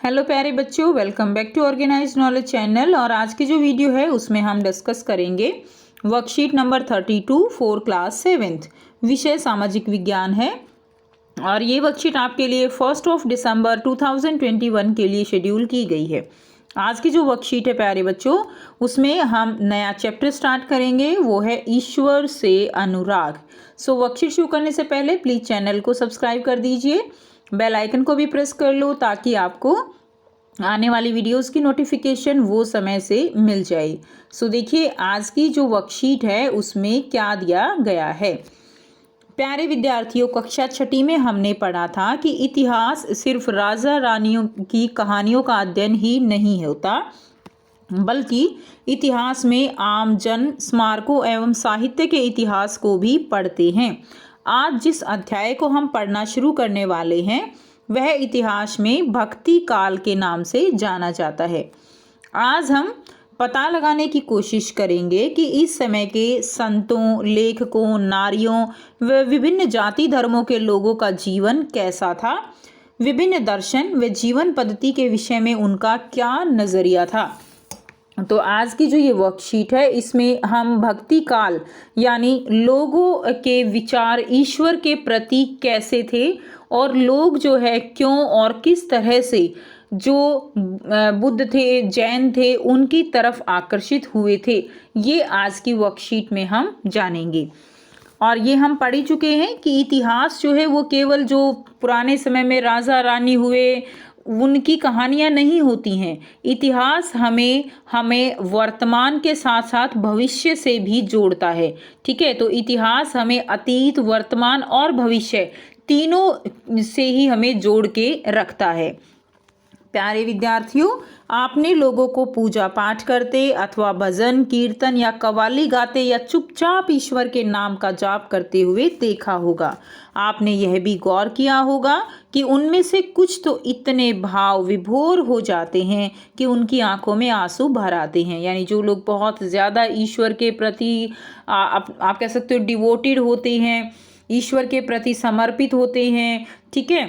Hello प्यारे बच्चों, welcome back to organised knowledge channel. और आज की जो वीडियो है उसमें हम डिस्कस करेंगे worksheet number 32 for class 7th। विषय सामाजिक विज्ञान है और ये वर्कशीट आपके लिए 1 दिसंबर 2021 के लिए शेड्यूल की गई है। आज की जो वर्कशीट है प्यारे बच्चों, उसमें हम नया चैप्टर स्टार्ट करेंगे, वो है ईश्वर से अनुराग। सो वर्कशीट शुरू करने से पहले प्लीज़ चैनल को सब्सक्राइब कर दीजिए, बेल आइकन को भी प्रेस कर लो ताकि आपको आने वाली वीडियोस की नोटिफिकेशन वो समय से मिल जाए। सो देखिए आज की जो वर्कशीट है उसमें क्या दिया गया है। प्यारे विद्यार्थियों, कक्षा 6 में हमने पढ़ा था कि इतिहास सिर्फ राजा रानियों की कहानियों का अध्ययन ही नहीं होता, बल्कि इतिहास में आम जन स्मारकों एवं साहित्य के इतिहास को भी पढ़ते हैं। आज जिस अध्याय को हम पढ़ना शुरू करने वाले हैं वह इतिहास में भक्ति काल के नाम से जाना जाता है। आज हम पता लगाने की कोशिश करेंगे कि इस समय के संतों, लेखकों, नारियों व विभिन्न जाति धर्मों के लोगों का जीवन कैसा था, विभिन्न दर्शन व जीवन पद्धति के विषय में उनका क्या नज़रिया था। तो आज की जो ये वर्कशीट है इसमें हम भक्ति काल यानी लोगों के विचार ईश्वर के प्रति कैसे थे और लोग जो है क्यों और किस तरह से जो बुद्ध थे, जैन थे, उनकी तरफ आकर्षित हुए थे, ये आज की वर्कशीट में हम जानेंगे। और ये हम पढ़ ही चुके हैं कि इतिहास जो है वो केवल जो पुराने समय में राजा रानी हुए उनकी कहानियाँ नहीं होती हैं। इतिहास हमें वर्तमान के साथ साथ भविष्य से भी जोड़ता है। ठीक है, तो इतिहास हमें अतीत, वर्तमान और भविष्य तीनों से ही हमें जोड़ के रखता है। प्यारे विद्यार्थियों, आपने लोगों को पूजा पाठ करते अथवा भजन, कीर्तन या कव्वाली गाते या चुपचाप ईश्वर के नाम का जाप करते हुए देखा होगा। आपने यह भी गौर किया होगा कि उनमें से कुछ तो इतने भाव विभोर हो जाते हैं कि उनकी आंखों में आंसू भर आते हैं। यानी जो लोग बहुत ज़्यादा ईश्वर के प्रति आप कह सकते हो डिवोटेड होते हैं, ईश्वर के प्रति समर्पित होते हैं, ठीक है,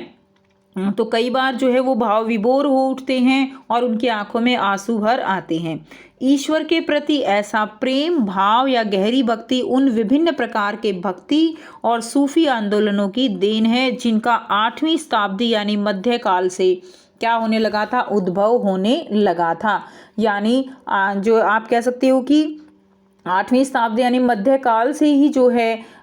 तो कई बार जो है वो भाव विभोर हो उठते हैं और उनकी आंखों में आंसू भर आते हैं। ईश्वर के प्रति ऐसा प्रेम भाव या गहरी भक्ति उन विभिन्न प्रकार के भक्ति और सूफी आंदोलनों की देन है जिनका 8वीं शताब्दी यानी मध्यकाल से क्या होने लगा था, उद्भव होने लगा था। यानी जो आप कह सकते हो कि 8वीं शताब्दी यानी मध्यकाल से ही जो है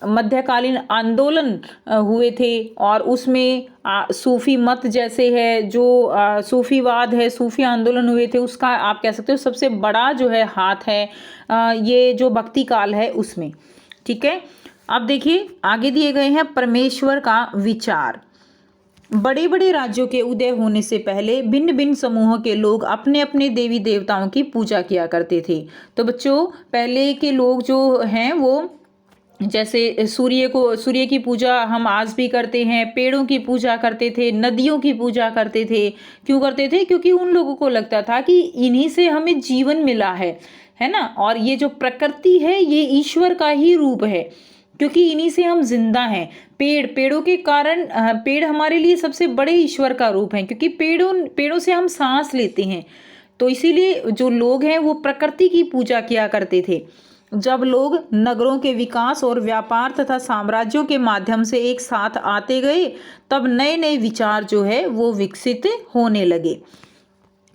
मध्यकालीन आंदोलन हुए थे और उसमें सूफी मत जैसे है जो सूफीवाद है, सूफी आंदोलन हुए थे, उसका आप कह सकते हो सबसे बड़ा जो है हाथ है ये जो भक्ति काल है उसमें। ठीक है, अब देखिए आगे दिए गए हैं परमेश्वर का विचार। बड़े बड़े राज्यों के उदय होने से पहले भिन्न भिन्न समूहों के लोग अपने अपने देवी देवताओं की पूजा किया करते थे। तो बच्चों, पहले के लोग जो हैं वो जैसे सूर्य की पूजा हम आज भी करते हैं, पेड़ों की पूजा करते थे, नदियों की पूजा करते थे। क्यों करते थे? क्योंकि उन लोगों को लगता था कि इन्हीं से हमें जीवन मिला है ना, और ये जो प्रकृति है ये ईश्वर का ही रूप है क्योंकि इन्हीं से हम जिंदा हैं। पेड़ों के कारण पेड़ हमारे लिए सबसे बड़े ईश्वर का रूप है क्योंकि पेड़ों से हम सांस लेते हैं। तो इसीलिए जो लोग हैं वो प्रकृति की पूजा किया करते थे। जब लोग नगरों के विकास और व्यापार तथा साम्राज्यों के माध्यम से एक साथ आते गए तब नए नए विचार जो है वो विकसित होने लगे।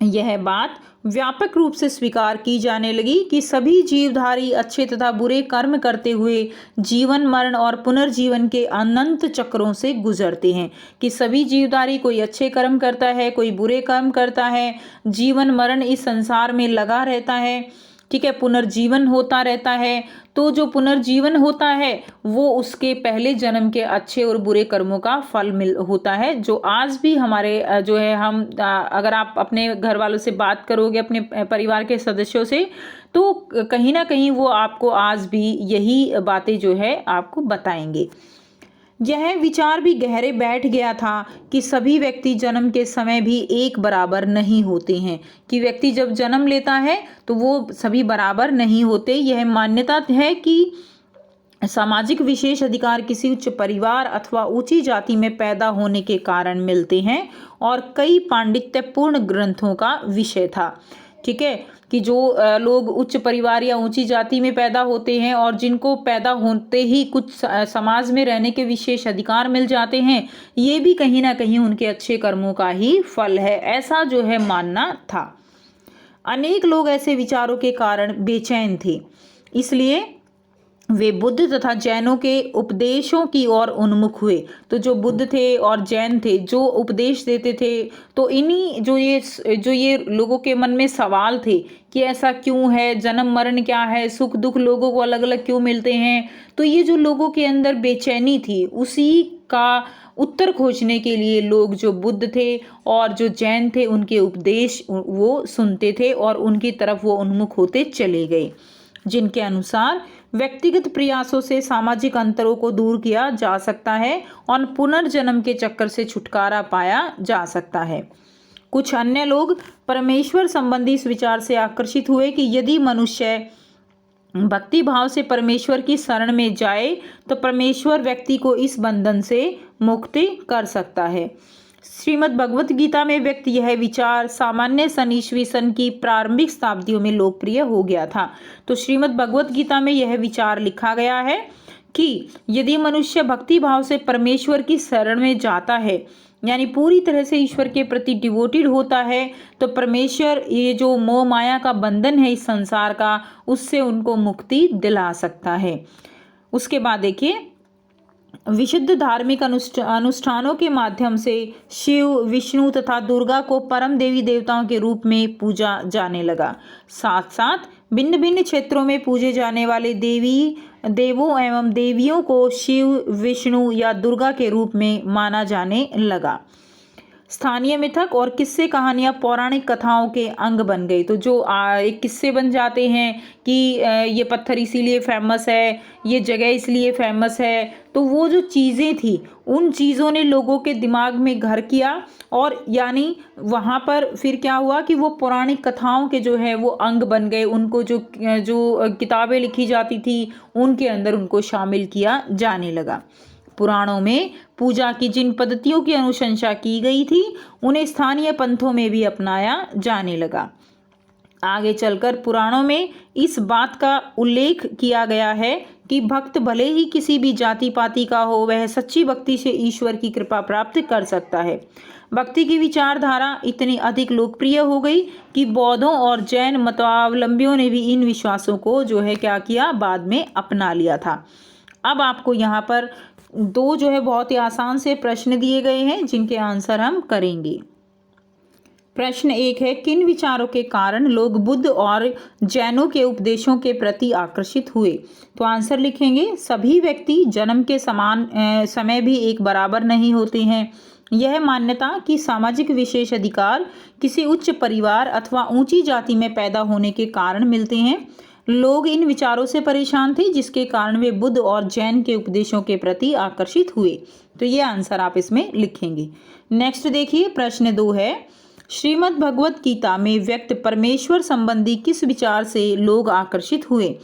यह बात व्यापक रूप से स्वीकार की जाने लगी कि सभी जीवधारी अच्छे तथा बुरे कर्म करते हुए जीवन, मरण और पुनर्जीवन के अनंत चक्रों से गुजरते हैं। कि सभी जीवधारी कोई अच्छे कर्म करता है, कोई बुरे कर्म करता है, जीवन मरण इस संसार में लगा रहता है, ठीक है, पुनर्जीवन होता रहता है। तो जो पुनर्जीवन होता है वो उसके पहले जन्म के अच्छे और बुरे कर्मों का फल होता है, जो आज भी हमारे जो है हम अगर आप अपने घर वालों से बात करोगे, अपने परिवार के सदस्यों से, तो कहीं ना कहीं वो आपको आज भी यही बातें जो है आपको बताएंगे। यह विचार भी गहरे बैठ गया था कि सभी व्यक्ति जन्म के समय भी एक बराबर नहीं होते हैं, कि व्यक्ति जब जन्म लेता है तो वो सभी बराबर नहीं होते। यह मान्यता है कि सामाजिक विशेष अधिकार किसी उच्च परिवार अथवा ऊंची जाति में पैदा होने के कारण मिलते हैं और कई पांडित्यपूर्ण ग्रंथों का विषय था। ठीक है, कि जो लोग उच्च परिवार या ऊंची जाति में पैदा होते हैं और जिनको पैदा होते ही कुछ समाज में रहने के विशेष अधिकार मिल जाते हैं, ये भी कहीं ना कहीं उनके अच्छे कर्मों का ही फल है, ऐसा जो है मानना था। अनेक लोग ऐसे विचारों के कारण बेचैन थे, इसलिए वे बुद्ध तथा जैनों के उपदेशों की ओर उन्मुख हुए। तो जो बुद्ध थे और जैन थे जो उपदेश देते थे, तो इन्हीं जो ये लोगों के मन में सवाल थे कि ऐसा क्यों है, जन्म मरण क्या है, सुख दुख लोगों को अलग अलग क्यों मिलते हैं, तो ये जो लोगों के अंदर बेचैनी थी उसी का उत्तर खोजने के लिए लोग जो बुद्ध थे और जो जैन थे उनके उपदेश वो सुनते थे और उनकी तरफ वो उन्मुख होते चले गए, जिनके अनुसार व्यक्तिगत प्रयासों से सामाजिक अंतरों को दूर किया जा सकता है और पुनर्जन्म के चक्कर से छुटकारा पाया जा सकता है। कुछ अन्य लोग परमेश्वर संबंधी इस विचार से आकर्षित हुए कि यदि मनुष्य भक्ति भाव से परमेश्वर की शरण में जाए तो परमेश्वर व्यक्ति को इस बंधन से मुक्ति कर सकता है। श्रीमद् भगवत गीता में व्यक्त यह विचार सामान्य सन ईस्वी सन की प्रारंभिक शताब्दियों में लोकप्रिय हो गया था। तो श्रीमद् भगवत गीता में यह विचार लिखा गया है कि यदि मनुष्य भक्ति भाव से परमेश्वर की शरण में जाता है, यानी पूरी तरह से ईश्वर के प्रति डिवोटेड होता है, तो परमेश्वर ये जो मोह माया का बंधन है इस संसार का, उससे उनको मुक्ति दिला सकता है। उसके बाद देखिए, विशुद्ध धार्मिक अनुष्ठानों के माध्यम से शिव, विष्णु तथा दुर्गा को परम देवी देवताओं के रूप में पूजा जाने लगा। साथ साथ भिन्न भिन्न क्षेत्रों में पूजे जाने वाले देवों एवं देवियों को शिव, विष्णु या दुर्गा के रूप में माना जाने लगा। स्थानीय मिथक और किस्से कहानियाँ पौराणिक कथाओं के अंग बन गई। तो जो एक किस्से बन जाते हैं कि ये पत्थर इसीलिए फेमस है, ये जगह इसलिए फेमस है, तो वो जो चीज़ें थी उन चीज़ों ने लोगों के दिमाग में घर किया और यानी वहाँ पर फिर क्या हुआ कि वो पौराणिक कथाओं के जो है वो अंग बन गए। उनको जो किताबें लिखी जाती थी उनके अंदर उनको शामिल किया जाने लगा। पुराणों में पूजा की जिन पद्धतियों की अनुशंसा की गई थी उन्हें स्थानीय पंथों में भी अपनाया जाने लगा। आगे चलकर पुराणों में इस बात का उल्लेख किया गया है कि भक्त भले ही किसी भी जाति पाति का हो, वह सच्ची भक्ति से ईश्वर की कृपा प्राप्त कर सकता है। भक्ति की विचारधारा इतनी अधिक लोकप्रिय हो गई कि बौद्धों और जैन मतावलंबियों ने भी इन विश्वासों को जो है क्या किया, बाद में अपना लिया था। अब आपको यहाँ पर दो जो है बहुत ही आसान से प्रश्न दिए गए हैं जिनके आंसर हम करेंगे। प्रश्न 1 है, किन विचारों के कारण लोग बुद्ध और जैनों के उपदेशों के प्रति आकर्षित हुए? तो आंसर लिखेंगे, सभी व्यक्ति जन्म के समान समय भी एक बराबर नहीं होते हैं। यह मान्यता कि सामाजिक विशेष अधिकार किसी उच्च परिवार अथवा ऊंची जाति में पैदा होने के कारण मिलते हैं। लोग इन विचारों से परेशान थे जिसके कारण वे बुद्ध और जैन के उपदेशों के प्रति आकर्षित हुए। तो ये आंसर आप इसमें लिखेंगे। नेक्स्ट देखिए, प्रश्न 2 है, श्रीमद् भगवत गीता में व्यक्त परमेश्वर संबंधी किस विचार से लोग आकर्षित हुए?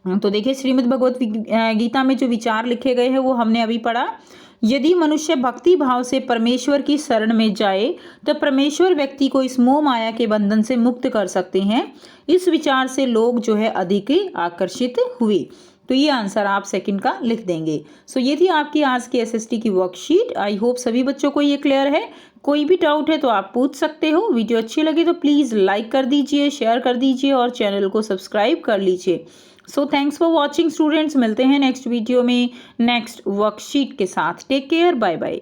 तो देखिए, श्रीमद् भगवत गीता में जो विचार लिखे गए हैं वो हमने अभी पढ़ा। यदि मनुष्य भक्ति भाव से परमेश्वर की शरण में जाए तो परमेश्वर व्यक्ति को इस मोह माया के बंधन से मुक्त कर सकते हैं। इस विचार से लोग जो है अधिक आकर्षित हुए। तो ये आंसर आप सेकंड का लिख देंगे। सो ये थी आपकी आज की एसएसटी की वर्कशीट। आई होप सभी बच्चों को ये क्लियर है। कोई भी डाउट है तो आप पूछ सकते हो। वीडियो अच्छी लगी तो प्लीज़ लाइक कर दीजिए, शेयर कर दीजिए और चैनल को सब्सक्राइब कर लीजिए। So thanks for watching students. मिलते हैं नेक्स्ट वीडियो में नेक्स्ट वर्कशीट के साथ। Take care, bye bye.